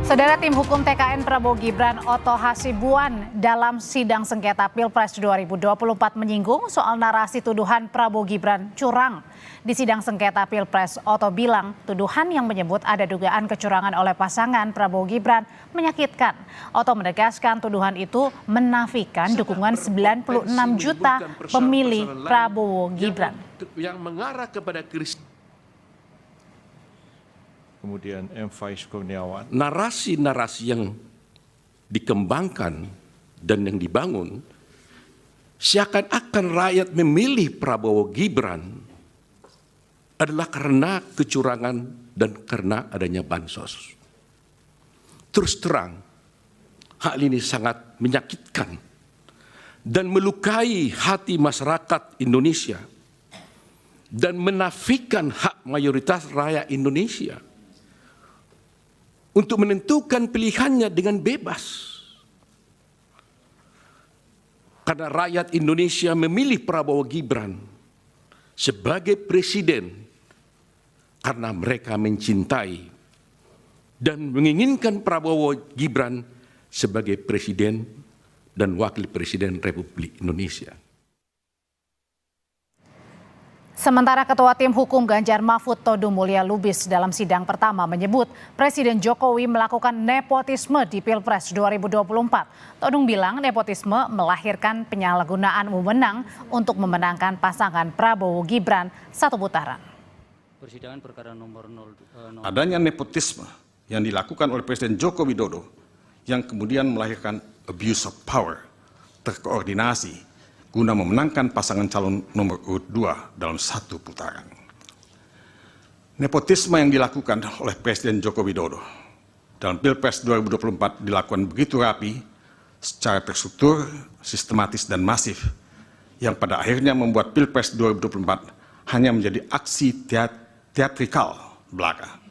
Saudara tim hukum TKN Prabowo Gibran Oto Hasibuan dalam sidang sengketa Pilpres 2024 menyinggung soal narasi tuduhan Prabowo Gibran curang. Di sidang sengketa Pilpres, Oto bilang tuduhan yang menyebut ada dugaan kecurangan oleh pasangan Prabowo Gibran menyakitkan. Oto menegaskan tuduhan itu menafikan dukungan 96 juta pemilih Prabowo Gibran. Yang mengarah kepada Kemudian M. Faiz Kurniawan. narasi-narasi yang dikembangkan dan yang dibangun seakan-akan rakyat memilih Prabowo Gibran adalah karena kecurangan dan karena adanya bansos. Terus terang, hal ini sangat menyakitkan dan melukai hati masyarakat Indonesia dan menafikan hak mayoritas rakyat Indonesia untuk menentukan pilihannya dengan bebas. Karena rakyat Indonesia memilih Prabowo Gibran sebagai presiden karena mereka mencintai dan menginginkan Prabowo Gibran sebagai presiden dan wakil presiden Republik Indonesia. Sementara Ketua Tim Hukum Ganjar Mahfud Todung Mulya Lubis dalam sidang pertama menyebut Presiden Jokowi melakukan nepotisme di Pilpres 2024. Todung bilang nepotisme melahirkan penyalahgunaan wewenang untuk memenangkan pasangan Prabowo Gibran satu putaran. Persidangan perkara nomor 0. Adanya nepotisme yang dilakukan oleh Presiden Joko Widodo yang kemudian melahirkan abuse of power, terkoordinasi guna memenangkan pasangan calon nomor urut 2 dalam satu putaran. Nepotisme yang dilakukan oleh Presiden Joko Widodo dalam Pilpres 2024 dilakukan begitu rapi, secara terstruktur, sistematis dan masif, yang pada akhirnya membuat Pilpres 2024 hanya menjadi aksi teatrikal belaka.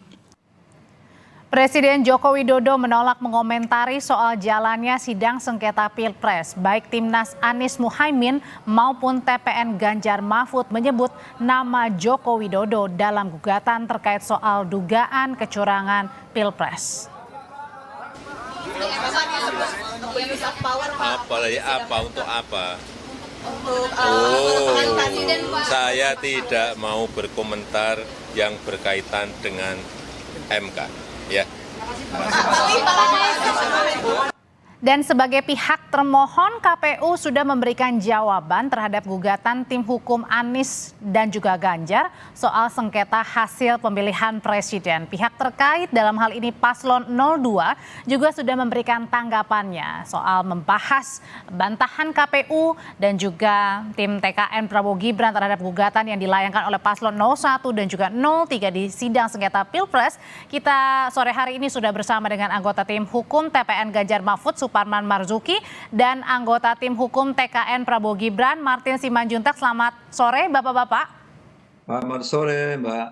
Presiden Joko Widodo menolak mengomentari soal jalannya sidang sengketa Pilpres. Baik Timnas Anies Muhaimin maupun TPN Ganjar Mahfud menyebut nama Joko Widodo dalam gugatan terkait soal dugaan kecurangan Pilpres. Apa untuk apa? Saya tidak mau berkomentar yang berkaitan dengan MK. Ya. Dan sebagai pihak termohon, KPU sudah memberikan jawaban terhadap gugatan tim hukum Anies dan juga Ganjar soal sengketa hasil pemilihan presiden. Pihak terkait dalam hal ini Paslon 02 juga sudah memberikan tanggapannya soal membahas bantahan KPU dan juga tim TKN Prabowo Gibran terhadap gugatan yang dilayangkan oleh Paslon 01 dan juga 03 di sidang sengketa Pilpres. Kita sore hari ini sudah bersama dengan anggota tim hukum TPN Ganjar Mahfud Suparman Marzuki dan anggota tim hukum TKN Prabowo Gibran Martin Simanjuntak. Selamat sore Bapak-bapak. Selamat sore Mbak.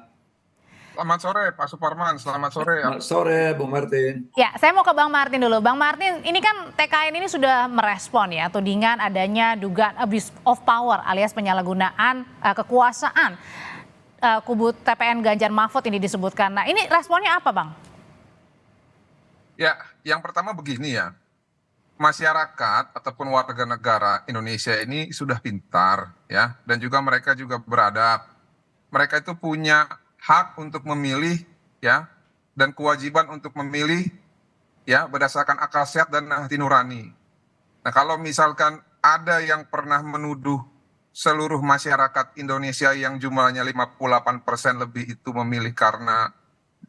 Selamat sore Pak Suparman, selamat sore. Selamat sore Bung Martin. Ya, saya mau ke Bang Martin dulu. Bang Martin, ini kan TKN ini sudah merespon ya tudingan adanya dugaan abuse of power alias penyalahgunaan kekuasaan kubu TPN Ganjar Mahfud ini disebutkan. Nah, ini responnya apa Bang? Ya, yang pertama begini ya. Masyarakat ataupun warga negara Indonesia ini sudah pintar ya, dan juga mereka juga beradab. Mereka itu punya hak untuk memilih ya, dan kewajiban untuk memilih ya berdasarkan akal sehat dan hati nurani. Nah, kalau misalkan ada yang pernah menuduh seluruh masyarakat Indonesia yang jumlahnya 58% lebih itu memilih karena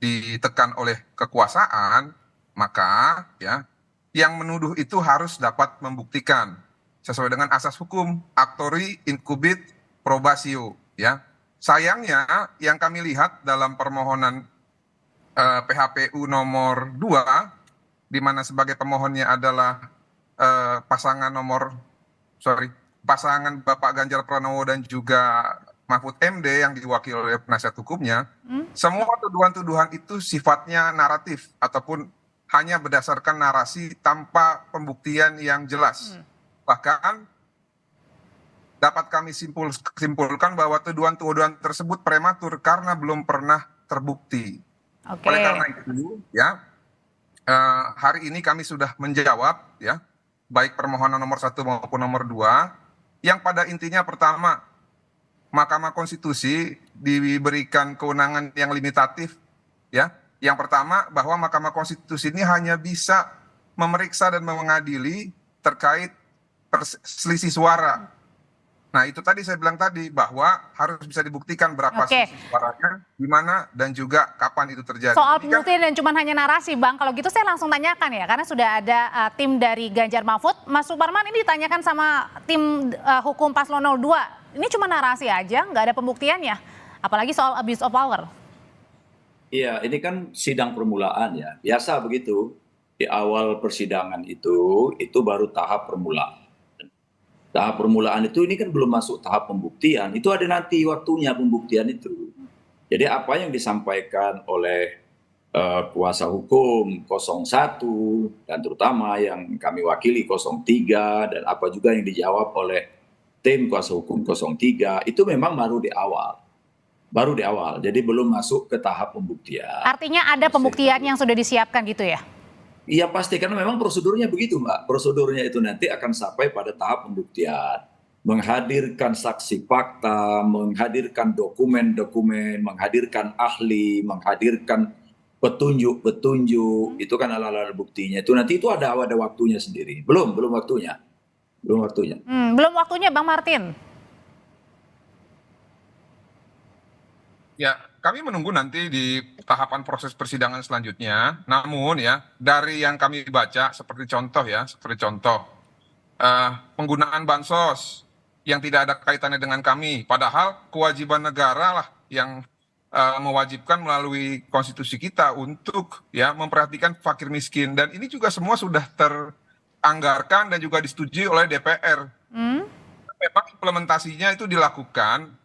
ditekan oleh kekuasaan, maka ya yang menuduh itu harus dapat membuktikan sesuai dengan asas hukum actori incubit probatio ya. Sayangnya yang kami lihat dalam permohonan PHPU nomor 2 di mana sebagai pemohonnya adalah pasangan Bapak Ganjar Pranowo dan juga Mahfud MD yang diwakili oleh penasihat hukumnya, semua tuduhan-tuduhan itu sifatnya naratif ataupun hanya berdasarkan narasi tanpa pembuktian yang jelas. Bahkan dapat kami simpulkan bahwa tuduhan-tuduhan tersebut prematur karena belum pernah terbukti. Oleh karena itu, ya, hari ini kami sudah menjawab ya, baik permohonan nomor 1 maupun nomor 2, yang pada intinya pertama, Mahkamah Konstitusi diberikan kewenangan yang limitatif ya. Yang pertama bahwa Mahkamah Konstitusi ini hanya bisa memeriksa dan mengadili terkait selisih suara. Nah, itu tadi saya bilang tadi bahwa harus bisa dibuktikan berapa selisih suaranya, di mana dan juga kapan itu terjadi. Soal pembuktian dan cuma hanya narasi, Bang. Kalau gitu saya langsung tanyakan ya, karena sudah ada tim dari Ganjar Mahfud. Mas Suparman, ini ditanyakan sama tim hukum Paslon 02. Ini cuma narasi aja, nggak ada pembuktiannya. Apalagi soal abuse of power. Iya, ini kan sidang permulaan ya. Biasa begitu. Di awal persidangan itu baru tahap permulaan. Tahap permulaan itu ini kan belum masuk tahap pembuktian. Itu ada nanti waktunya pembuktian itu. Jadi apa yang disampaikan oleh kuasa hukum 01 dan terutama yang kami wakili 03 dan apa juga yang dijawab oleh tim kuasa hukum 03 itu memang baru di awal. Baru di awal, jadi belum masuk ke tahap pembuktian. Artinya ada pembuktian yang sudah disiapkan gitu ya? Iya pasti, karena memang prosedurnya begitu Mbak. Prosedurnya itu nanti akan sampai pada tahap pembuktian. Menghadirkan saksi fakta, menghadirkan dokumen-dokumen, menghadirkan ahli, menghadirkan petunjuk-petunjuk. Itu kan alat-alat buktinya. Itu nanti itu ada waktunya sendiri. Belum waktunya. Belum waktunya Bang Martin. Ya, kami menunggu nanti di tahapan proses persidangan selanjutnya. Namun ya, dari yang kami baca seperti contoh penggunaan bansos yang tidak ada kaitannya dengan kami. Padahal kewajiban negara lah yang mewajibkan melalui konstitusi kita untuk ya memperhatikan fakir miskin. Dan ini juga semua sudah teranggarkan dan juga disetujui oleh DPR. Memang implementasinya itu dilakukan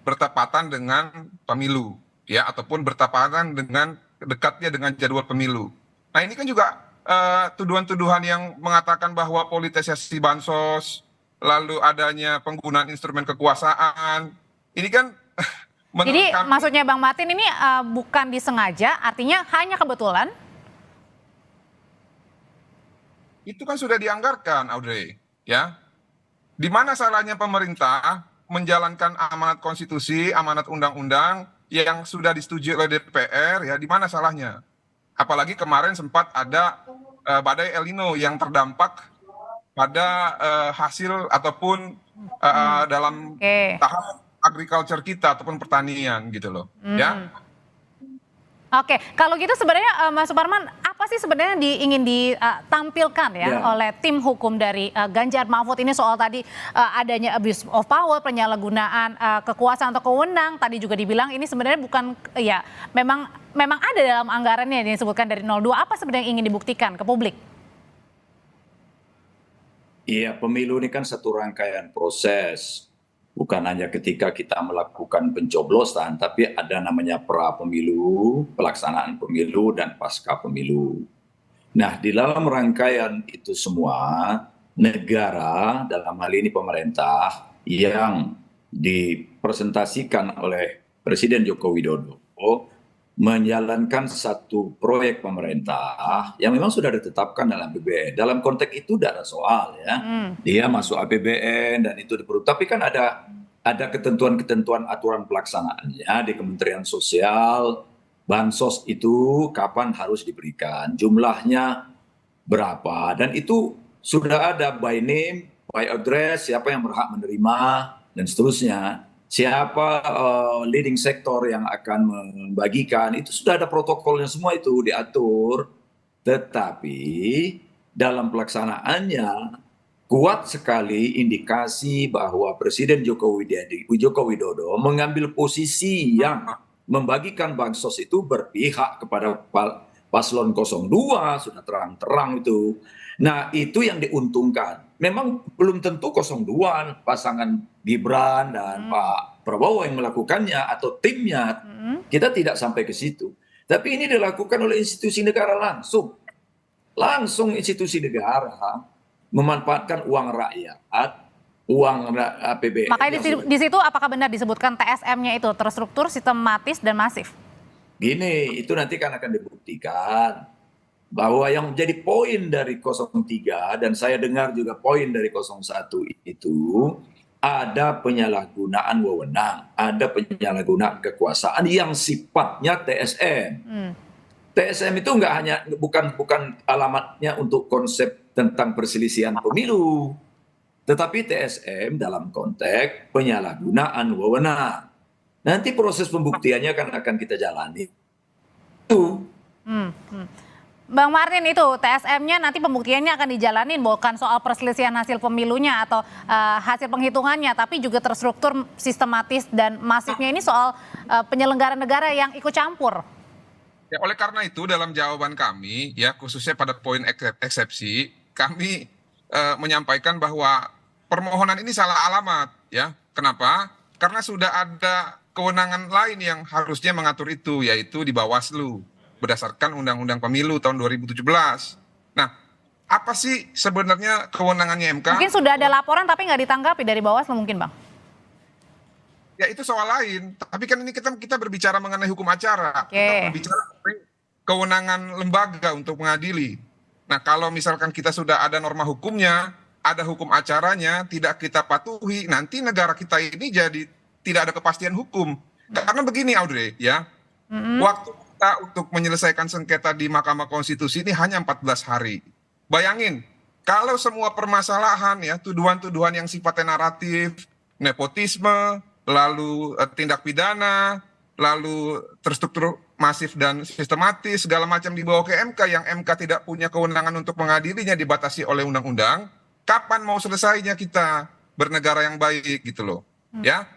bertepatan dengan pemilu ya, ataupun bertepatan dengan dekatnya dengan jadwal pemilu. Nah, ini kan juga tuduhan-tuduhan yang mengatakan bahwa politisasi bansos, lalu adanya penggunaan instrumen kekuasaan. Ini kan jadi maksudnya Bang Martin ini bukan disengaja, artinya hanya kebetulan. Itu kan sudah dianggarkan, Audrey, ya. Di mana salahnya pemerintah menjalankan amanat konstitusi, amanat undang-undang yang sudah disetujui oleh DPR, ya di mana salahnya? Apalagi kemarin sempat ada badai El Nino yang terdampak pada hasil ataupun dalam tahap agriculture kita ataupun pertanian gitu loh, ya. Oke, kalau gitu sebenarnya Mas Suparman, apa sih sebenarnya ingin ditampilkan ya oleh tim hukum dari Ganjar Mahfud ini soal tadi adanya abuse of power, penyalahgunaan kekuasaan atau kewenang, tadi juga dibilang ini sebenarnya bukan ya memang ada dalam anggarannya yang disebutkan dari 02, apa sebenarnya yang ingin dibuktikan ke publik? Iya, pemilu ini kan satu rangkaian proses. Bukan hanya ketika kita melakukan pencoblosan, tapi ada namanya pra-pemilu, pelaksanaan pemilu, dan pasca pemilu. Nah, di dalam rangkaian itu semua, negara, dalam hal ini pemerintah, yang dipresentasikan oleh Presiden Joko Widodo, menjalankan satu proyek pemerintah yang memang sudah ditetapkan dalam APBN. Dalam konteks itu tidak ada soal ya. Dia masuk APBN dan itu diperlukan. Tapi kan ada ketentuan-ketentuan aturan pelaksanaannya di Kementerian Sosial. Bansos itu kapan harus diberikan, jumlahnya berapa, dan itu sudah ada by name, by address, siapa yang berhak menerima dan seterusnya. Siapa leading sektor yang akan membagikan, itu sudah ada protokolnya, semua itu diatur. Tetapi dalam pelaksanaannya kuat sekali indikasi bahwa Presiden Joko Widodo mengambil posisi yang membagikan bansos itu berpihak kepada paslon 02, sudah terang-terang itu. Nah, itu yang diuntungkan. Memang belum tentu 02 pasangan Gibran dan Pak Prabowo yang melakukannya atau timnya. Kita tidak sampai ke situ. Tapi ini dilakukan oleh institusi negara langsung. Langsung institusi negara memanfaatkan uang rakyat, uang APBN. Makanya di situ apakah benar disebutkan TSM-nya itu terstruktur, sistematis, dan masif? Gini, itu nanti kan akan dibuktikan. bahwa yang menjadi poin dari 03 dan saya dengar juga poin dari 01 itu ada penyalahgunaan wewenang, ada penyalahgunaan kekuasaan yang sifatnya TSM. TSM itu bukan alamatnya untuk konsep tentang perselisihan pemilu, tetapi TSM dalam konteks penyalahgunaan wewenang. Nanti proses pembuktiannya akan kita jalani. Itu. Bang Martin, itu TSM-nya nanti pembuktiannya akan dijalanin, bukan soal perselisihan hasil pemilunya atau hasil penghitungannya, tapi juga terstruktur, sistematis dan masifnya ini soal penyelenggara negara yang ikut campur. Ya, oleh karena itu dalam jawaban kami, ya khususnya pada poin eksepsi, kami menyampaikan bahwa permohonan ini salah alamat, ya. Kenapa? Karena sudah ada kewenangan lain yang harusnya mengatur itu, yaitu di Bawaslu berdasarkan Undang-Undang Pemilu tahun 2017. Nah, apa sih sebenarnya kewenangannya MK? Mungkin sudah ada laporan tapi nggak ditanggapi dari Bawaslu mungkin, Bang? Ya itu soal lain. Tapi kan ini kita berbicara mengenai hukum acara. Kita berbicara mengenai kewenangan lembaga untuk mengadili. Nah, kalau misalkan kita sudah ada norma hukumnya, ada hukum acaranya, tidak kita patuhi, nanti negara kita ini jadi tidak ada kepastian hukum. Karena begini, Audrey, ya. Waktu kita untuk menyelesaikan sengketa di Mahkamah Konstitusi ini hanya 14 hari. Bayangin, kalau semua permasalahan, ya, tuduhan-tuduhan yang sifatnya naratif, nepotisme, lalu tindak pidana, lalu terstruktur masif dan sistematis, segala macam dibawa ke MK, yang MK tidak punya kewenangan untuk mengadilinya, dibatasi oleh undang-undang, kapan mau selesainya kita bernegara yang baik gitu loh. Ya,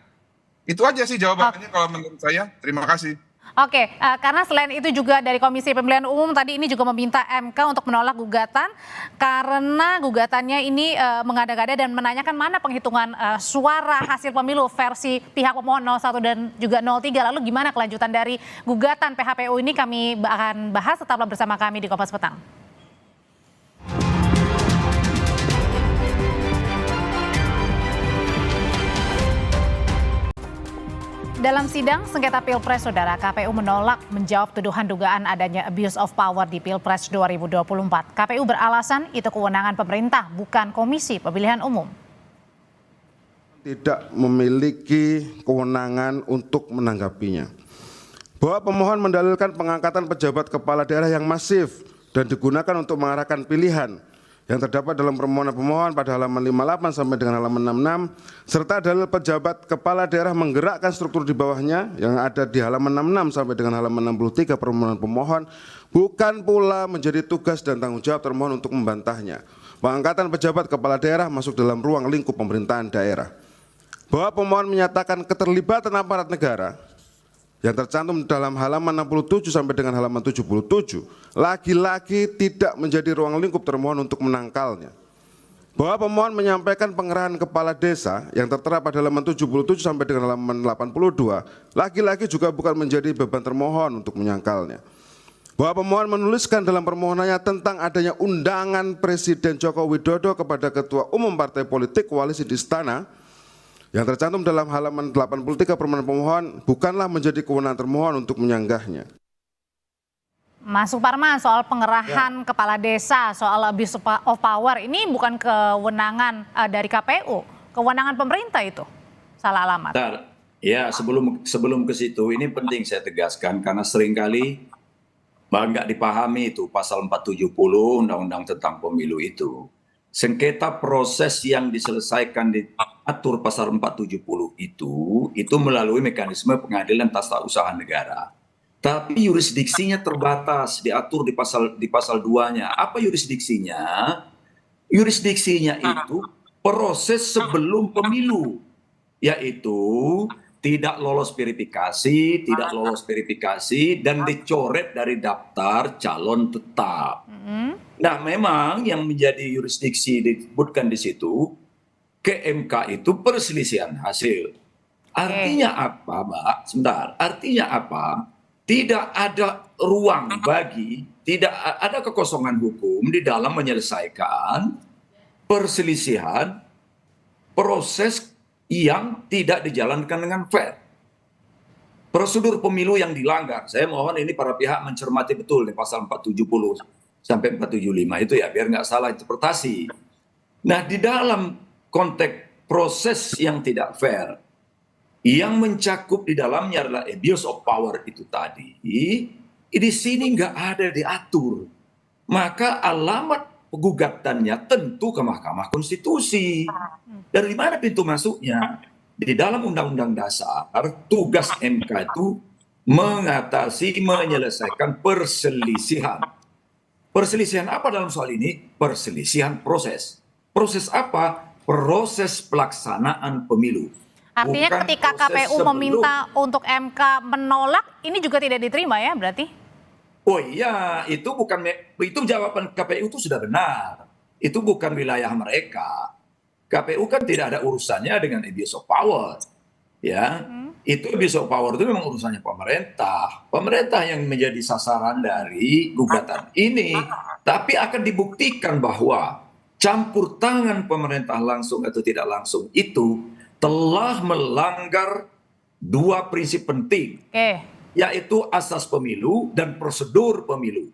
itu aja sih jawabannya kalau menurut saya. Terima kasih. Oke, karena selain itu juga dari Komisi Pemilihan Umum tadi ini juga meminta MK untuk menolak gugatan karena gugatannya ini mengada-gada dan menanyakan mana penghitungan suara hasil pemilu versi pihak pemohon 01 dan juga 03. Lalu gimana kelanjutan dari gugatan PHPU ini, kami akan bahas, tetaplah bersama kami di Kompas Petang. Dalam sidang sengketa Pilpres, Saudara, KPU menolak menjawab tuduhan dugaan adanya abuse of power di Pilpres 2024. KPU beralasan itu kewenangan pemerintah, bukan Komisi Pemilihan Umum. Tidak memiliki kewenangan untuk menanggapinya. Bahwa pemohon mendalilkan pengangkatan pejabat kepala daerah yang masif dan digunakan untuk mengarahkan pilihan yang terdapat dalam permohonan pemohon pada halaman 58 sampai dengan halaman 66, serta dalil pejabat kepala daerah menggerakkan struktur di bawahnya yang ada di halaman 66 sampai dengan halaman 63 permohonan pemohon, bukan pula menjadi tugas dan tanggung jawab termohon untuk membantahnya. Pengangkatan pejabat kepala daerah masuk dalam ruang lingkup pemerintahan daerah. Bahwa pemohon menyatakan keterlibatan aparat negara yang tercantum dalam halaman 67 sampai dengan halaman 77, lagi-lagi tidak menjadi ruang lingkup termohon untuk menangkalnya. Bahwa pemohon menyampaikan pengerahan kepala desa yang tertera pada halaman 77 sampai dengan halaman 82, lagi-lagi juga bukan menjadi beban termohon untuk menyangkalnya. Bahwa pemohon menuliskan dalam permohonannya tentang adanya undangan Presiden Joko Widodo kepada Ketua Umum Partai Politik Koalisi di Istana, yang tercantum dalam halaman 83 permohonan pemohon bukanlah menjadi kewenangan termohon untuk menyanggahnya. Mas Suparman, soal pengerahan kepala desa, soal abuse of power, ini bukan kewenangan dari KPU, kewenangan pemerintah itu. Salah alamat. Ya, sebelum ke situ, ini penting saya tegaskan karena seringkali nggak dipahami itu pasal 470 Undang-Undang tentang Pemilu itu. Sengketa proses yang diselesaikan diatur pasal 470 itu melalui mekanisme pengadilan tata usaha negara. Tapi yurisdiksinya terbatas, diatur di pasal 2-nya. Apa yurisdiksinya? Yurisdiksinya itu proses sebelum pemilu, yaitu tidak lolos verifikasi dan dicoret dari daftar calon tetap. Nah, memang yang menjadi yurisdiksi disebutkan di situ ke MK itu perselisihan hasil. Artinya apa, Mbak? Sebentar. Artinya apa? Tidak ada ruang tidak ada kekosongan hukum di dalam menyelesaikan perselisihan proses yang tidak dijalankan dengan fair. Prosedur pemilu yang dilanggar. Saya mohon ini para pihak mencermati betul di pasal 470. sampai 475 itu ya biar nggak salah interpretasi. Nah di dalam konteks proses yang tidak fair, yang mencakup di dalamnya adalah abuse of power itu tadi, di sini nggak ada diatur. Maka alamat gugatannya tentu ke Mahkamah Konstitusi. Dari mana pintu masuknya? Di dalam Undang-Undang Dasar, tugas MK itu mengatasi, menyelesaikan perselisihan. Perselisihan apa dalam soal ini? Perselisihan proses. Proses apa? Proses pelaksanaan pemilu. Artinya Bukan ketika proses KPU sebelum. meminta untuk MK menolak, ini juga tidak diterima ya berarti? Oh iya, itu jawaban KPU itu sudah benar. Itu bukan wilayah mereka. KPU kan tidak ada urusannya dengan abuse of power. Ya. Itu abuse of power itu memang urusannya pemerintah. Pemerintah yang menjadi sasaran dari gugatan ini. Tapi akan dibuktikan bahwa campur tangan pemerintah langsung atau tidak langsung itu telah melanggar dua prinsip penting. Yaitu asas pemilu dan prosedur pemilu.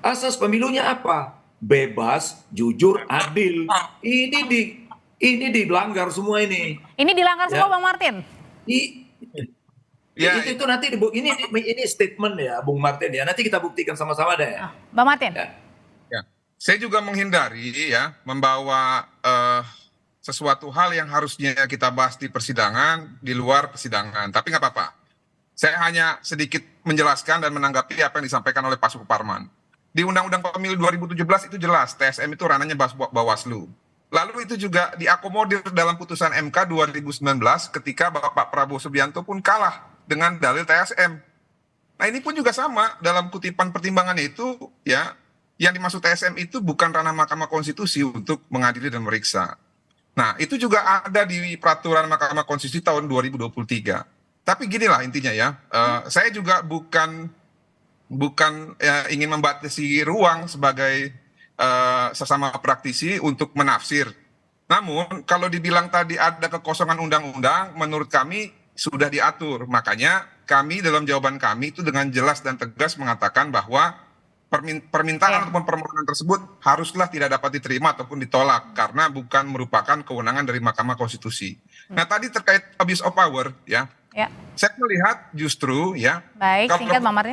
Asas pemilunya apa? Bebas, jujur, adil. Ini dilanggar semua ini. Ini dilanggar semua Bang Martin? Itu nanti ini statement ya Bung Martin ya. Nanti kita buktikan sama-sama deh. Bang Martin. Ya. Saya juga menghindari ya membawa sesuatu hal yang harusnya kita bahas di persidangan di luar persidangan. Tapi nggak apa-apa. Saya hanya sedikit menjelaskan dan menanggapi apa yang disampaikan oleh Pak Suparman. Di Undang-Undang Pemilu 2017 itu jelas TSM itu ranahnya Bawaslu. Lalu itu juga diakomodir dalam putusan MK 2019 ketika Bapak Prabowo Subianto pun kalah dengan dalil TSM. Nah ini pun juga sama dalam kutipan pertimbangan itu ya, yang dimaksud TSM itu bukan ranah Mahkamah Konstitusi untuk mengadili dan meriksa. Nah itu juga ada di peraturan Mahkamah Konstitusi tahun 2023. Tapi ginilah intinya ya, saya juga bukan ingin membatasi ruang sebagai sesama praktisi untuk menafsir. Namun kalau dibilang tadi ada kekosongan undang-undang, menurut kami sudah diatur. Makanya kami dalam jawaban kami itu dengan jelas dan tegas mengatakan bahwa permintaan ataupun permohonan tersebut haruslah tidak dapat diterima ataupun ditolak karena bukan merupakan kewenangan dari Mahkamah Konstitusi. Nah tadi terkait abuse of power ya, saya melihat justru ya. Baik, singkat Bang Martin.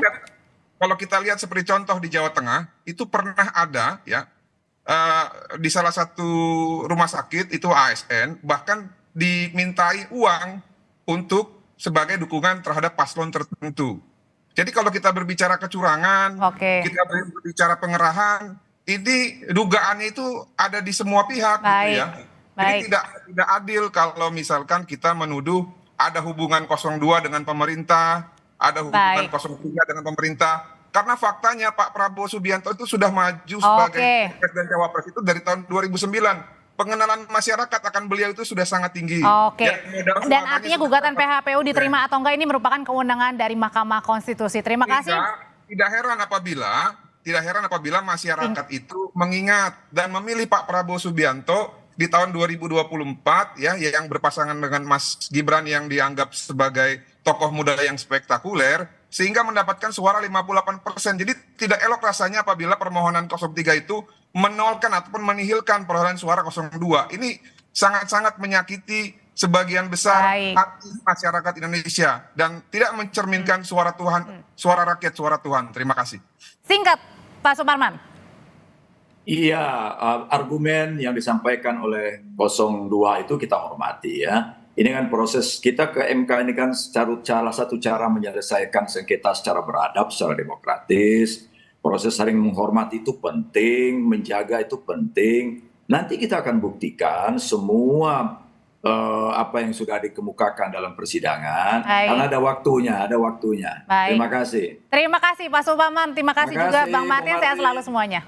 Kalau kita lihat seperti contoh di Jawa Tengah, itu pernah ada ya di salah satu rumah sakit itu ASN bahkan dimintai uang untuk sebagai dukungan terhadap paslon tertentu. Jadi kalau kita berbicara kecurangan, kita berbicara pengerahan, ini dugaannya itu ada di semua pihak gitu ya. Jadi tidak adil kalau misalkan kita menuduh ada hubungan 02 dengan pemerintah, ada hubungan 03 dengan pemerintah. Karena faktanya Pak Prabowo Subianto itu sudah maju sebagai Presiden Cawapres itu dari tahun 2009. Pengenalan masyarakat akan beliau itu sudah sangat tinggi. Dan artinya gugatan PHPU diterima atau enggak ini merupakan kewenangan dari Mahkamah Konstitusi. Terima kasih. Tidak heran apabila masyarakat itu mengingat dan memilih Pak Prabowo Subianto di tahun 2024 ya yang berpasangan dengan Mas Gibran yang dianggap sebagai tokoh muda yang spektakuler sehingga mendapatkan suara 58%. Jadi tidak elok rasanya apabila permohonan 03 itu menolkan ataupun menihilkan perolehan suara 02. Ini sangat-sangat menyakiti sebagian besar hati masyarakat Indonesia dan tidak mencerminkan suara Tuhan, suara rakyat, suara Tuhan. Terima kasih. Singkat, Pak Suparman. Iya, argumen yang disampaikan oleh 02 itu kita hormati ya. Ini kan proses kita ke MK ini kan salah satu cara menyelesaikan sengketa secara beradab, secara demokratis. Proses saling menghormati itu penting, menjaga itu penting. Nanti kita akan buktikan semua apa yang sudah dikemukakan dalam persidangan. Karena ada waktunya. Terima kasih. Terima kasih Pak Suparman, terima kasih juga Bang Martin, sehat selalu semuanya.